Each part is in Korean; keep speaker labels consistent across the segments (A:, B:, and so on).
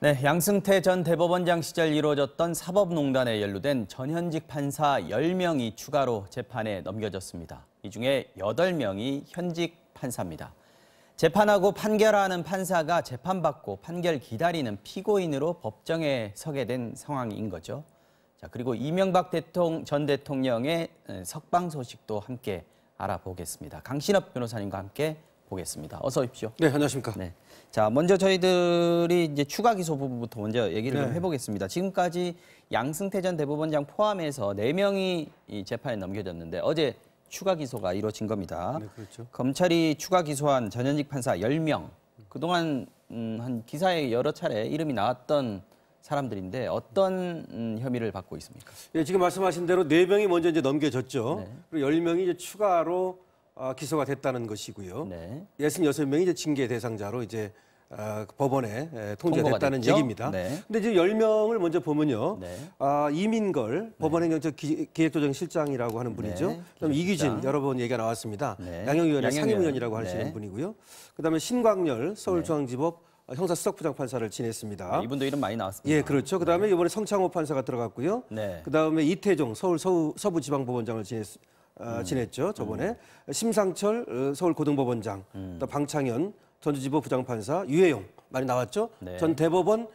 A: 네, 양승태 전 대법원장 시절 이루어졌던 사법농단에 연루된 전현직 판사 10명이 추가로 재판에 넘겨졌습니다. 이 중에 8명이 현직 판사입니다. 재판하고 판결하는 판사가 재판받고 판결 기다리는 피고인으로 법정에 서게 된 상황인 거죠. 자, 그리고 이명박 전 대통령의 석방 소식도 함께 알아보겠습니다. 강신업 변호사님과 함께 보겠습니다. 어서 오십시오.
B: 네, 안녕하십니까.
A: 네. 자, 먼저 저희들이 이제 추가 기소 부분부터 먼저 얘기를 좀 해보겠습니다. 지금까지 양승태 전 대법원장 포함해서 4명이 이 재판에 넘겨졌는데 어제 추가 기소가 이루어진 겁니다.
B: 네, 그렇죠.
A: 검찰이 추가 기소한 전현직 판사 10명. 그동안 한 기사에 여러 차례 이름이 나왔던 사람들인데 어떤 혐의를 받고 있습니까?
B: 예, 지금 말씀하신 대로 4명이 먼저 이제 넘겨졌죠.
A: 네.
B: 그리고 10명이 이제 추가로 기소가 됐다는 것이고요.
A: 네.
B: 66명이 이제 징계 대상자로 이제 법원에 통지가 됐다는
A: 됐죠?
B: 얘기입니다.
A: 네.
B: 근데 이제 10명을 먼저 보면요.
A: 네.
B: 이민걸 법원행정처 기획조정실장이라고 하는 분이죠.
A: 네,
B: 그다음에 이규진
A: 기획실장.
B: 여러 번 얘기가 나왔습니다.
A: 네.
B: 양형위원회
A: 양형위원.
B: 상임위원이라고 하시는
A: 네.
B: 분이고요. 그다음에 신광열 서울중앙지법 형사수석부장판사를 지냈습니다.
A: 네, 이분도 이름 많이 나왔습니다.
B: 예, 그렇죠. 그다음에 이번에 성창호 판사가 들어갔고요.
A: 네.
B: 그다음에 이태종 서울 서부지방법원장을 지냈죠. 저번에 심상철 서울고등법원장, 또 방창현 전주지법 부장판사, 유해용 많이 나왔죠.
A: 네.
B: 전 대법원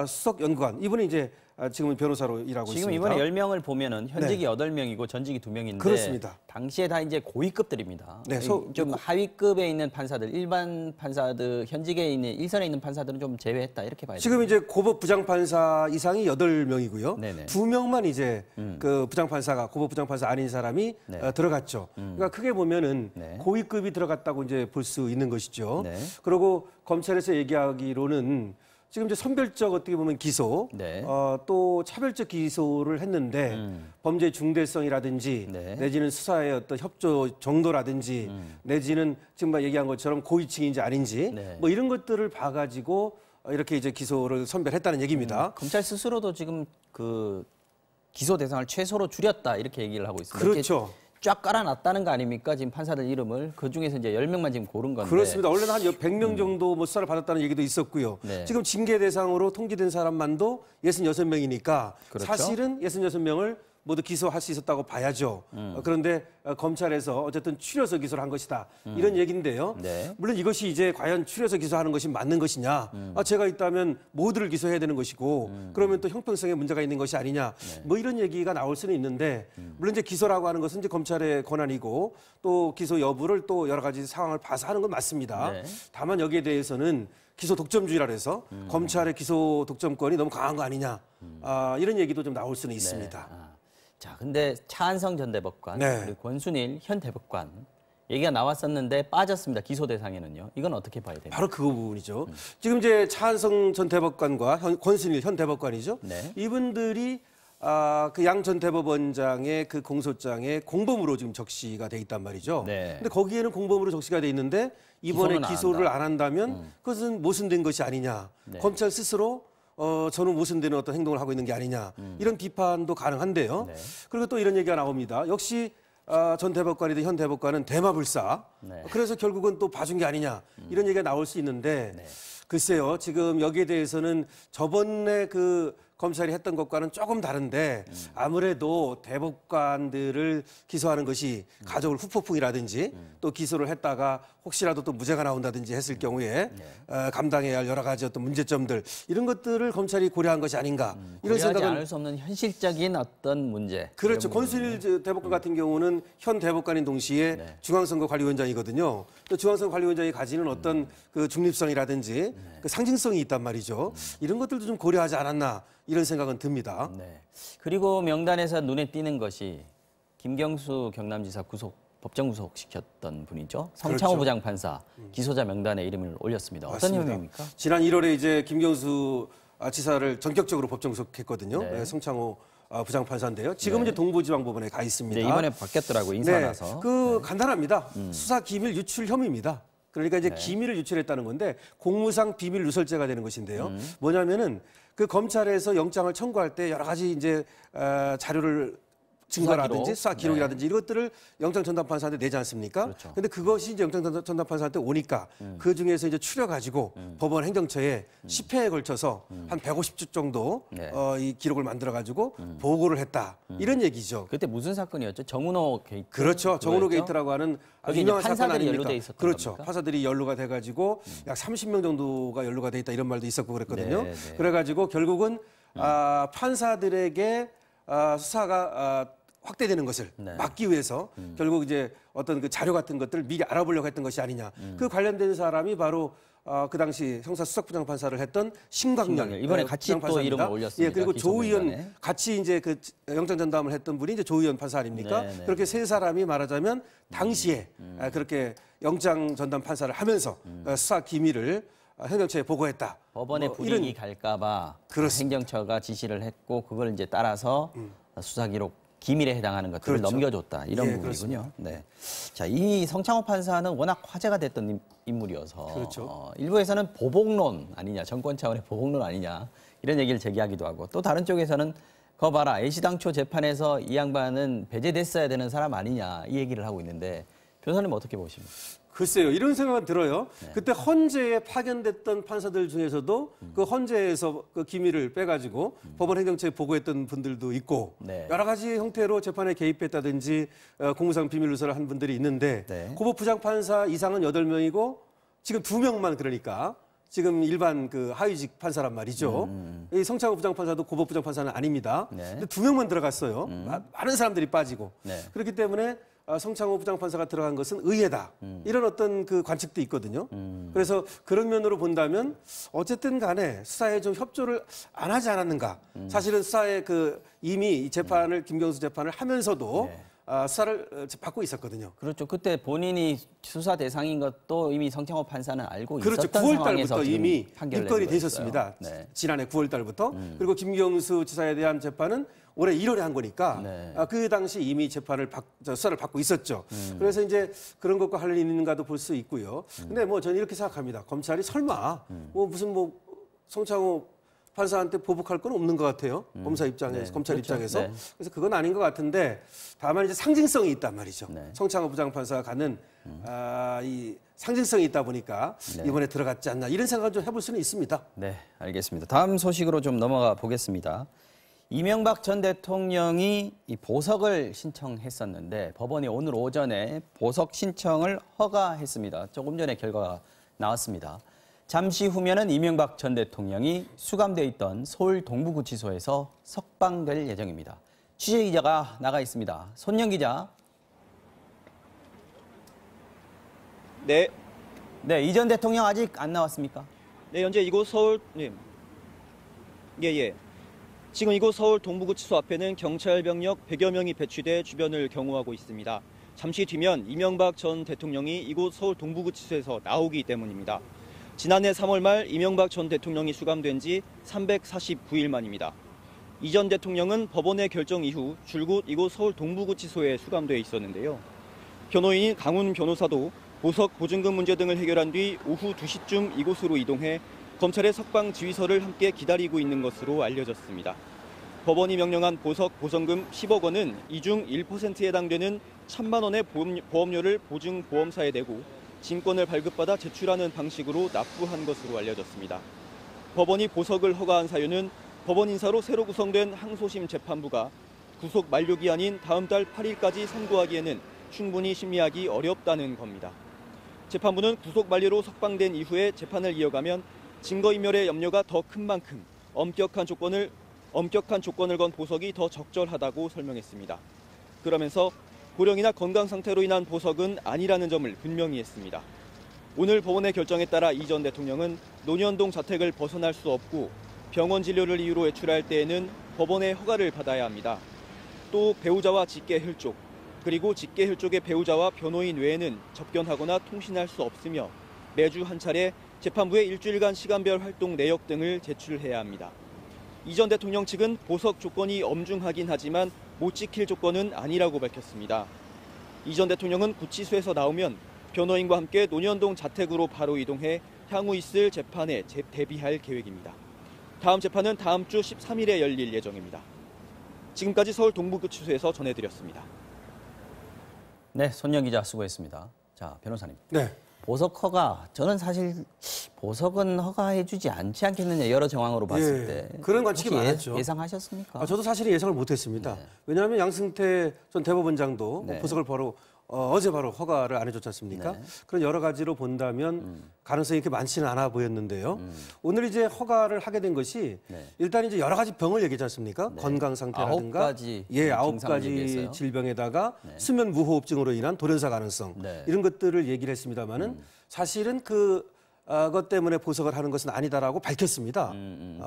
B: 수석연구관 이분이 이제 지금 변호사로 일하고
A: 지금
B: 있습니다.
A: 이번에 10명을 보면은 현직이 8명이고 전직이 2명인데
B: 그렇습니다.
A: 당시에 다 이제 고위급들입니다.
B: 네,
A: 좀 하위급에 있는 판사들, 일반 판사들, 현직에 있는 일선에 있는 판사들은 좀 제외했다 이렇게 봐야 돼요.
B: 지금 이제 고법 부장판사 이상이 8명이고요.
A: 네네.
B: 2명만 이제 그 부장판사가 고법 부장판사 아닌 사람이
A: 네.
B: 들어갔죠. 그러니까 크게 보면은
A: 네.
B: 고위급이 들어갔다고 이제 볼 수 있는 것이죠.
A: 네.
B: 그리고 검찰에서 얘기하기로는 지금 이제 선별적 어떻게 보면 기소,
A: 네.
B: 또 차별적 기소를 했는데 범죄 중대성이라든지
A: 네.
B: 내지는 수사의 어떤 협조 정도라든지 내지는 지금 얘기한 것처럼 고위층인지 아닌지
A: 네.
B: 뭐 이런 것들을 봐가지고 이렇게 이제 기소를 선별했다는 얘기입니다.
A: 검찰 스스로도 지금 그 기소 대상을 최소로 줄였다 이렇게 얘기를 하고 있습니다.
B: 그렇죠.
A: 이렇게 쫙 깔아놨다는 거 아닙니까? 지금 판사들 이름을 그 중에서 이제 10명만 지금 고른 건데.
B: 그렇습니다. 원래는 한 100명 정도 뭐 수사를 받았다는 얘기도 있었고요.
A: 네.
B: 지금 징계 대상으로 통지된 사람만도 66명이니까
A: 그렇죠.
B: 사실은 66명을 모두 기소할 수 있었다고 봐야죠. 그런데 검찰에서 어쨌든 추려서 기소를 한 것이다. 이런 얘기인데요.
A: 네.
B: 물론 이것이 이제 과연 추려서 기소하는 것이 맞는 것이냐. 제가 있다면 모두를 기소해야 되는 것이고 그러면 또 형평성에 문제가 있는 것이 아니냐. 뭐 이런 얘기가 나올 수는 있는데 물론 이제 기소라고 하는 것은 이제 검찰의 권한이고 또 기소 여부를 또 여러 가지 상황을 봐서 하는 건 맞습니다.
A: 네.
B: 다만 여기에 대해서는 기소 독점주의라 해서 검찰의 기소 독점권이 너무 강한 거 아니냐. 이런 얘기도 좀 나올 수는 있습니다.
A: 자, 근데 차한성 전 대법관
B: 네.
A: 그리고 권순일 현 대법관 얘기가 나왔었는데 빠졌습니다. 기소 대상에는요. 이건 어떻게 봐야 됩니까?
B: 바로 그 부분이죠. 지금 이제 차한성 전 대법관과 권순일 현 대법관이죠.
A: 네.
B: 이분들이 그 양 전 대법원장의 그 공소장에 공범으로 지금 적시가 돼 있단 말이죠.
A: 네.
B: 근데 거기에는 공범으로 적시가 돼 있는데 이번에
A: 기소는 안
B: 기소를
A: 한다.
B: 안 한다면 그것은 모순된 것이 아니냐.
A: 네.
B: 검찰 스스로 저는 모순되는 어떤 행동을 하고 있는 게 아니냐. 이런 비판도 가능한데요.
A: 네.
B: 그리고 또 이런 얘기가 나옵니다. 역시 전 대법관이든 현 대법관은 대마불사.
A: 네.
B: 그래서 결국은 또 봐준 게 아니냐. 이런 얘기가 나올 수 있는데
A: 네.
B: 글쎄요. 지금 여기에 대해서는 저번에 그 검찰이 했던 것과는 조금 다른데 아무래도 대법관들을 기소하는 것이 가족을 후폭풍이라든지 또 기소를 했다가 혹시라도 또 무죄가 나온다든지 했을 경우에 감당해야 할 여러 가지 어떤 문제점들 이런 것들을 검찰이 고려한 것이 아닌가 이런
A: 고려하지
B: 생각은
A: 않을 수 없는 현실적인 어떤 문제.
B: 그렇죠.
A: 이런
B: 권순일 대법관 같은 경우는 현 대법관인 동시에
A: 네.
B: 중앙선거관리위원장이거든요. 또 중앙선거관리위원장이 가지는 어떤 그 중립성이라든지 그 상징성이 있단 말이죠. 이런 것들도 좀 고려하지 않았나 이런 생각은 듭니다.
A: 네. 그리고 명단에서 눈에 띄는 것이 김경수 경남지사 법정 구속시켰던 분이죠. 성창호
B: 그렇죠.
A: 부장판사 기소자 명단에 이름을 올렸습니다. 어떤
B: 맞습니다.
A: 혐의입니까?
B: 지난 1월에 이제 김경수 지사를 전격적으로 법정 구속했거든요.
A: 네.
B: 성창호 부장판사인데요. 지금 이제 동부지방법원에 가 있습니다.
A: 이제 이번에 바뀌었더라고요. 인사가 나서.
B: 간단합니다. 수사 기밀 유출 혐의입니다. 그러니까 이제 기밀을 유출했다는 건데 공무상 비밀 누설죄가 되는 것인데요. 뭐냐면은 그 검찰에서 영장을 청구할 때 여러 가지 이제 자료를 증거라든지 수사
A: 기록.
B: 기록이라든지 이것들을 영장 전담 판사한테 내지 않습니까?
A: 그렇죠.
B: 근데 그것이 이제 영장 전담 판사한테 오니까 그 중에서 이제 추려 가지고 법원 행정처에 10회에 걸쳐서 한 150주 정도
A: 네.
B: 이 기록을 만들어 가지고 보고를 했다. 이런 얘기죠.
A: 그때 무슨 사건이었죠? 정은호 게이트.
B: 그렇죠. 정은호
A: 그거였죠?
B: 게이트라고 하는
A: 거기
B: 유명한
A: 이제
B: 사건
A: 판사들이
B: 아닙니까?
A: 연루돼 있었던
B: 그렇죠.
A: 겁니까?
B: 판사들이 연루가 돼가지고 약 30명 정도가 연루가 돼 있다 이런 말도 있었고 그랬거든요.
A: 네, 네.
B: 그래가지고 결국은 판사들에게 수사가 확대되는 것을
A: 네.
B: 막기 위해서 결국 이제 어떤 그 자료 같은 것들을 미리 알아보려고 했던 것이 아니냐. 그 관련된 사람이 바로 그 당시 형사수석부장 판사를 했던 심광열
A: 이번에 같이 또
B: 부장판사입니다.
A: 이름을 올렸습니다.
B: 예, 그리고 조 의원
A: 기소명단에.
B: 같이 이제 그 영장 전담을 했던 분이 이제 조 의원 판사 아닙니까?
A: 네, 네.
B: 그렇게 세 사람이 말하자면 당시에 그렇게 영장 전담 판사를 하면서 수사 기밀을 행정처에 보고했다.
A: 법원에
B: 뭐
A: 불이익이 갈까봐
B: 그렇습니다.
A: 행정처가 지시를 했고 그걸 이제 따라서 수사 기록 기밀에 해당하는 것들을
B: 그렇죠.
A: 넘겨줬다 이런
B: 예,
A: 부분이군요. 네. 자, 이 성창호 판사는 워낙 화제가 됐던 인물이어서
B: 그렇죠.
A: 일부에서는 보복론 아니냐, 정권 차원의 보복론 아니냐 이런 얘기를 제기하기도 하고 또 다른 쪽에서는 거 봐라 애시당초 재판에서 이 양반은 배제됐어야 되는 사람 아니냐 이 얘기를 하고 있는데 변호사님 어떻게 보십니까?
B: 글쎄요, 이런 생각은 들어요. 그때 헌재에 파견됐던 판사들 중에서도 그 헌재에서 그 기밀을 빼가지고 법원 행정처에 보고했던 분들도 있고
A: 네.
B: 여러 가지 형태로 재판에 개입했다든지 공무상 비밀 누설을 한 분들이 있는데
A: 네.
B: 고법 부장판사 이상은 8명이고 지금 2명만 그러니까 지금 일반 그 하위직 판사란 말이죠. 이 성창호 부장판사도 고법 부장판사는 아닙니다.
A: 네.
B: 근데 2명만 들어갔어요. 많은 사람들이 빠지고
A: 네.
B: 그렇기 때문에 성창호 부장판사가 들어간 것은 의외다. 이런 어떤 그 관측도 있거든요. 그래서 그런 면으로 본다면 어쨌든 간에 수사에 좀 협조를 안 하지 않았는가. 사실은 수사에 그 이미 이 재판을 김경수 재판을 하면서도
A: 네.
B: 수사를 받고 있었거든요.
A: 그렇죠. 그때 본인이 수사 대상인 것도 이미 성창호 판사는 알고
B: 그렇죠.
A: 있었던
B: 9월
A: 상황에서
B: 달부터
A: 지금
B: 이미
A: 판결을
B: 입건이
A: 내린
B: 돼 있었습니다.
A: 거였어요. 네.
B: 지난해 9월 달부터. 그리고 김경수 지사에 대한 재판은 올해 1월에 한 거니까
A: 네.
B: 그 당시 이미 수사를 받고 있었죠. 그래서 이제 그런 것과 관련이 있는가도 볼 수 있고요. 근데 뭐 저는 이렇게 생각합니다. 검찰이 설마 뭐 무슨 뭐 성창호 판사한테 보복할 건 없는 것 같아요. 검사 입장에서,
A: 네.
B: 검찰
A: 그렇죠.
B: 입장에서.
A: 네.
B: 그래서 그건 아닌 것 같은데 다만 이제 상징성이 있단 말이죠.
A: 네.
B: 성창호 부장판사가 갖는 이 상징성이 있다 보니까
A: 네.
B: 이번에 들어갔지 않나 이런 생각을 좀 해볼 수는 있습니다.
A: 네, 알겠습니다. 다음 소식으로 좀 넘어가 보겠습니다. 이명박 전 대통령이 이 보석을 신청했었는데 법원이 오늘 오전에 보석 신청을 허가했습니다. 조금 전에 결과가 나왔습니다. 잠시 후면은 이명박 전 대통령이 수감돼 있던 서울 동부구치소에서 석방될 예정입니다. 취재 기자가 나가 있습니다. 손영 기자.
C: 네,
A: 네, 이 전 대통령 아직 안 나왔습니까?
C: 네 현재 이곳 서울 예. 지금 이곳 서울 동부구치소 앞에는 경찰 병력 100여 명이 배치돼 주변을 경호하고 있습니다. 잠시 뒤면 이명박 전 대통령이 이곳 서울 동부구치소에서 나오기 때문입니다. 지난해 3월 말 이명박 전 대통령이 수감된 지 349일 만입니다. 이 전 대통령은 법원의 결정 이후 줄곧 이곳 서울 동부구치소에 수감돼 있었는데요. 변호인인 강훈 변호사도 보석 보증금 문제 등을 해결한 뒤 오후 2시쯤 이곳으로 이동해 검찰의 석방 지휘서를 함께 기다리고 있는 것으로 알려졌습니다. 법원이 명령한 보석 보상금 10억 원은 이 중 1%에 해당되는 1,000만 원의 보험료를 보증보험사에 내고 증권을 발급받아 제출하는 방식으로 납부한 것으로 알려졌습니다. 법원이 보석을 허가한 사유는 법원 인사로 새로 구성된 항소심 재판부가 구속 만료기한인 다음 달 8일까지 선고하기에는 충분히 심리하기 어렵다는 겁니다. 재판부는 구속 만료로 석방된 이후에 재판을 이어가면 증거인멸의 염려가 더 큰 만큼 엄격한 조건을 건 보석이 더 적절하다고 설명했습니다. 그러면서 고령이나 건강 상태로 인한 보석은 아니라는 점을 분명히 했습니다. 오늘 법원의 결정에 따라 이 전 대통령은 논현동 자택을 벗어날 수 없고 병원 진료를 이유로 외출할 때에는 법원의 허가를 받아야 합니다. 또 배우자와 직계 혈족, 그리고 직계 혈족의 배우자와 변호인 외에는 접견하거나 통신할 수 없으며 매주 한 차례 재판부에 일주일간 시간별 활동 내역 등을 제출해야 합니다. 이 전 대통령 측은 보석 조건이 엄중하긴 하지만 못 지킬 조건은 아니라고 밝혔습니다. 이 전 대통령은 구치소에서 나오면 변호인과 함께 논현동 자택으로 바로 이동해 향후 있을 재판에 대비할 계획입니다. 다음 재판은 다음 주 13일에 열릴 예정입니다. 지금까지 서울 동부구치소에서 전해드렸습니다.
A: 네, 손영 기자 수고했습니다. 자, 변호사님.
B: 네.
A: 보석 허가, 저는 사실 보석은 허가해주지 않지 않겠느냐 여러 정황으로 봤을 때
B: 그런 관측이
A: 혹시
B: 많았죠.
A: 예상하셨습니까?
B: 저도 사실은 예상을 못했습니다. 왜냐하면 양승태 전 대법원장도 보석을 어제 바로 허가를 안 해줬지 않습니까? 그런 여러 가지로 본다면 가능성이 이렇게 많지는 않아 보였는데요. 오늘 이제 허가를 하게 된 것이 일단 이제 여러 가지 병을 얘기하지 않습니까? 건강 상태라든가 9가지 질병에다가 수면 무호흡증으로 인한 돌연사 가능성 이런 것들을 얘기를 했습니다만은 사실은 그것 때문에 보석을 하는 것은 아니다라고 밝혔습니다.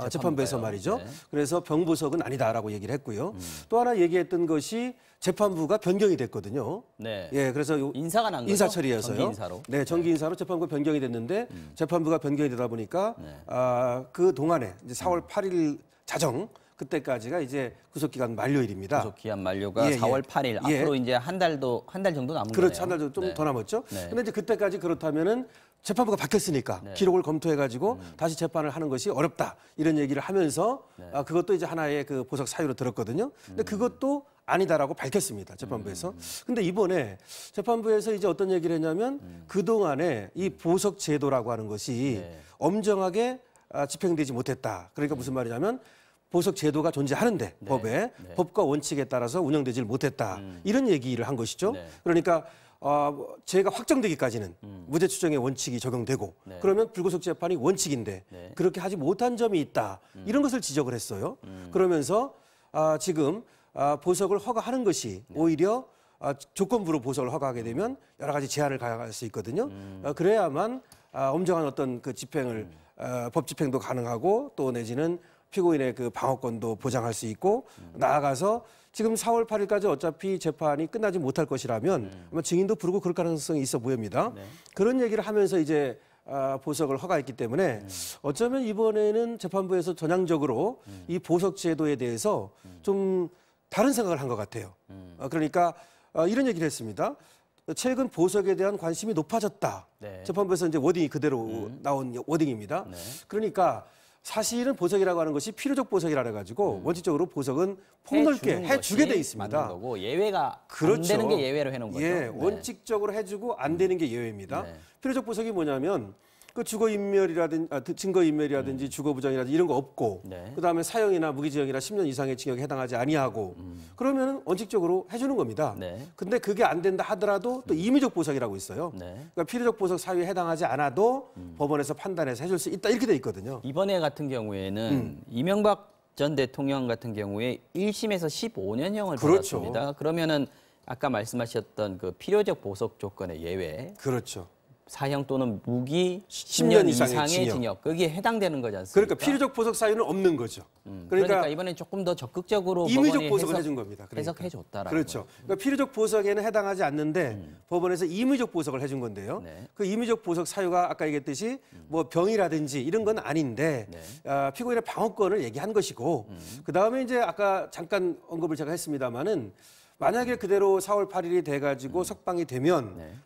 B: 재판부에서 말이죠. 그래서 병보석은 아니다라고 얘기를 했고요. 또 하나 얘기했던 것이 재판부가 변경이 됐거든요. 그래서
A: 인사가 난 거죠?
B: 인사 처리해서요.
A: 정기 인사로.
B: 네, 정기 인사로 재판부가 변경이 됐는데 재판부가 변경이 되다 보니까 그 동안에 이제 4월 8일 자정 그때까지가 이제 구속기간 만료일입니다.
A: 구속기한 만료가 4월 8일. 앞으로 이제 한 달 정도 남은 거네요.
B: 그렇죠. 한 달 정도 좀 더 남았죠. 근데 이제 그때까지 그렇다면은 재판부가 바뀌었으니까 기록을 검토해가지고 다시 재판을 하는 것이 어렵다 이런 얘기를 하면서 그것도 이제 하나의 그 보석 사유로 들었거든요. 근데 그것도 아니다라고 밝혔습니다. 재판부에서. 근데 이번에 재판부에서 이제 어떤 얘기를 했냐면 그동안에 이 보석 제도라고 하는 것이 엄정하게 집행되지 못했다. 그러니까 무슨 말이냐면 보석 제도가 존재하는데 법에 법과 원칙에 따라서 운영되지 못했다. 이런 얘기를 한 것이죠. 그러니까 죄가 확정되기까지는 무죄 추정의 원칙이 적용되고 그러면 불구속 재판이 원칙인데 그렇게 하지 못한 점이 있다. 이런 것을 지적을 했어요. 그러면서 지금 보석을 허가하는 것이 오히려 조건부로 보석을 허가하게 되면 여러 가지 제한을 가할 수 있거든요. 그래야만 엄정한 어떤 그 집행을 법 집행도 가능하고 또 내지는 피고인의 그 방어권도 보장할 수 있고 나아가서 지금 4월 8일까지 어차피 재판이 끝나지 못할 것이라면 아마 증인도 부르고 그럴 가능성이 있어 보입니다. 그런 얘기를 하면서 이제 보석을 허가했기 때문에 어쩌면 이번에는 재판부에서 전향적으로 이 보석 제도에 대해서 좀 다른 생각을 한 것 같아요. 그러니까 이런 얘기를 했습니다. 최근 보석에 대한 관심이 높아졌다. 재판부에서 이제 워딩이 그대로 나온 워딩입니다. 그러니까 사실은 보석이라고 하는 것이 필요적 보석이라 가지고 원칙적으로 보석은 폭넓게 해주게 돼 있습니다.
A: 거고 예외가 안 되는 게 예외로 해놓은 거죠.
B: 원칙적으로 해주고 안 되는 게 예외입니다. 필요적 보석이 뭐냐면 그 주거인멸이라든지 증거인멸이라든지 주거부정이라든지 이런 거 없고 그다음에 사형이나 무기징역이나 10년 이상의 징역에 해당하지 아니하고 그러면 원칙적으로 해주는 겁니다. 근데 그게 안 된다 하더라도 또 임의적 보석이라고 있어요. 그러니까 필요적 보석 사유에 해당하지 않아도 법원에서 판단해서 해줄 수 있다 이렇게 돼 있거든요.
A: 이번에 같은 경우에는 이명박 전 대통령 같은 경우에 1심에서 15년형을 받았습니다. 그러면은 아까 말씀하셨던 그 필요적 보석 조건의 예외. 사형 또는 무기 10년 이상의 징역. 거기에 해당되는 거지 않습니까?
B: 그러니까 필요적 보석 사유는 없는 거죠.
A: 그러니까 이번에 조금 더 적극적으로
B: 임의적 보석을 해준 겁니다.
A: 해석해줬다라는
B: 그렇죠. 그러니까 필요적 보석에는 해당하지 않는데 법원에서 임의적 보석을 해준 건데요. 그 임의적 보석 사유가 아까 얘기했듯이 뭐 병이라든지 이런 건 아닌데 피고인의 방어권을 얘기한 것이고 그다음에 이제 아까 잠깐 언급을 제가 했습니다마는 만약에 그대로 4월 8일이 돼가지고 석방이 되면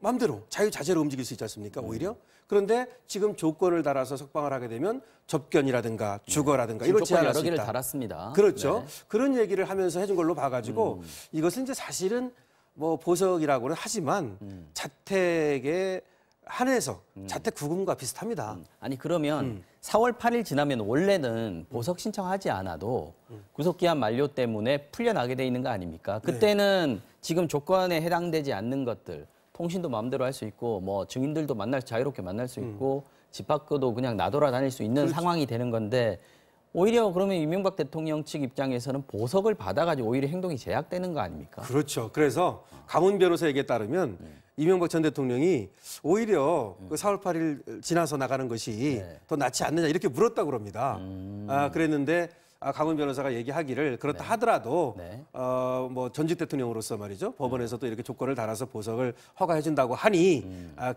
B: 마음대로 자유자재로 움직일 수 있지 않습니까? 오히려. 그런데 지금 조건을 달아서 석방을 하게 되면 접견이라든가 주거라든가 이걸 제한할 수 있다.
A: 여러 개를 달았습니다.
B: 그렇죠. 그런 얘기를 하면서 해준 걸로 봐가지고 이것은 이제 사실은 뭐 보석이라고는 하지만 자택에 한해서 자택 구금과 비슷합니다.
A: 아니 그러면 4월 8일 지나면 원래는 보석 신청하지 않아도 구속기한 만료 때문에 풀려나게 돼 있는 거 아닙니까? 그때는 지금 조건에 해당되지 않는 것들 통신도 마음대로 할 수 있고 뭐 증인들도 자유롭게 만날 수 있고 집 밖으로 그냥 나돌아다닐 수 있는 상황이 되는 건데 오히려 그러면 이명박 대통령 측 입장에서는 보석을 받아가지고 오히려 행동이 제약되는 거 아닙니까?
B: 그렇죠. 그래서 강훈 변호사 얘기에 따르면 이명박 전 대통령이 오히려 그 4월 8일 지나서 나가는 것이 더 낫지 않느냐 이렇게 물었다고 그럽니다. 그랬는데 강훈 변호사가 얘기하기를 그렇다 하더라도 뭐 전직 대통령으로서 말이죠. 법원에서도 이렇게 조건을 달아서 보석을 허가해 준다고 하니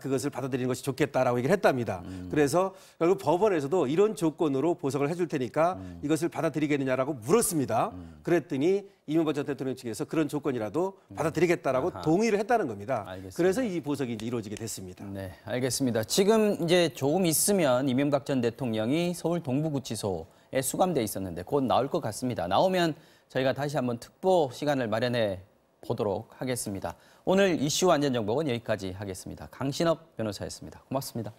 B: 그것을 받아들이는 것이 좋겠다라고 얘기를 했답니다. 그래서 결국 법원에서도 이런 조건으로 보석을 해줄 테니까 이것을 받아들이겠느냐라고 물었습니다. 그랬더니 이명박 전 대통령 측에서 그런 조건이라도 받아들이겠다라고 동의를 했다는 겁니다.
A: 알겠습니다.
B: 그래서 이 보석이 이제 이루어지게 됐습니다.
A: 네, 알겠습니다. 지금 이제 조금 있으면 이명박 전 대통령이 서울 동부구치소에 수감돼 있었는데 곧 나올 것 같습니다. 나오면 저희가 다시 한번 특보 시간을 마련해 보도록 하겠습니다. 오늘 이슈 완전 정복은 여기까지 하겠습니다. 강신업 변호사였습니다. 고맙습니다.